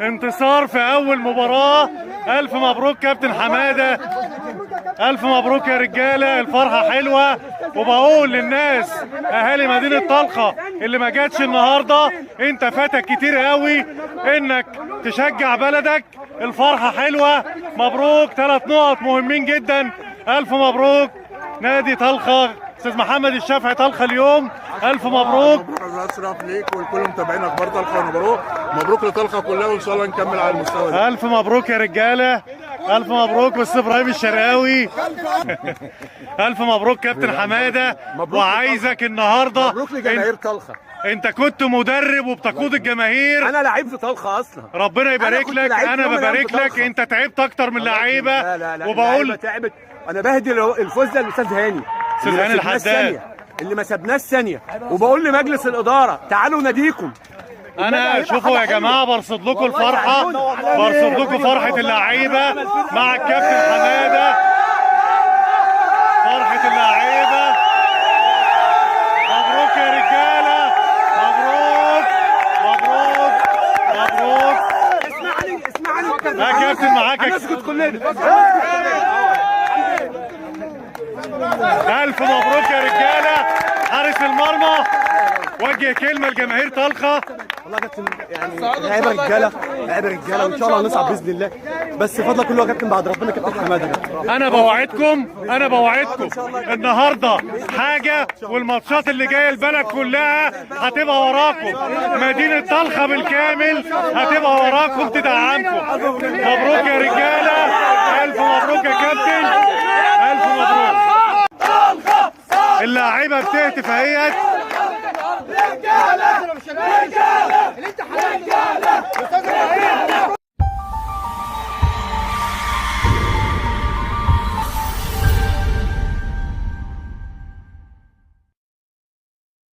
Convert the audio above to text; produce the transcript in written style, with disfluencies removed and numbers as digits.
انتصار في اول مباراة. الف مبروك كابتن حمادة، الف مبروك يا رجالة. الفرحة حلوة، وبقول للناس اهالي مدينة طلخة اللي ما جاتش النهاردة انت فاتك كتير قوي انك تشجع بلدك. الفرحة حلوة، مبروك 3 نقط مهمين جدا. الف مبروك نادي طلخة، استاذ محمد الشافعي طلخة اليوم. الف مبروك. مبروك الاشرف ليك ولكل متابعين اخبار طلخة. مبروك مبروك لطلخة كلها، وان شاء الله نكمل على المستوى ده. الف مبروك يا رجاله، الف مبروك استاذ ابراهيم الشرقاوي. الف مبروك كابتن حماده. وعايزك النهارده، مبروك لجماهير طلخة. انت كنت مدرب وبتقود الجماهير. انا لعيب في طلخة اصلا. ربنا يبارك لك، انا ببارك لك. انت تعبت اكتر من لعيبه. لا وبقول تعبت. انا بهدي الفوز ده للاستاذ هاني، استاذ هاني الحداد اللي ما سابناش ثانيه. وبقول لمجلس الاداره تعالوا ناديكم. انا شوفوا يا جماعه، برصد لكم الفرحه، برصد لكم فرحه اللعيبه مع الكابتن حماده. فرحه اللعيبه. مبروك يا رجاله، مبروك مبروك مبروك. اسمعني يا كابتن، معاك. هنسكت كلنا. الف مبروك يا رجاله. حارس المرمى وجه كلمه لجماهير طلخة. والله يا كابتن يعني لعيبه رجاله، لعيبه رجاله، وان شاء الله هنصعد باذن الله. بس فضلك كله يا كابتن بعد ربنا كابتن حماده. انا بوعدكم النهارده حاجه، والماتشات اللي جايه البلد كلها هتبقى وراكم. مدينه طلخة بالكامل هتبقى وراكم تدعمكم. مبروك يا رجاله، الف مبروك يا كابتن، الف مبروك. اللاعيبه بتهتف اهيت.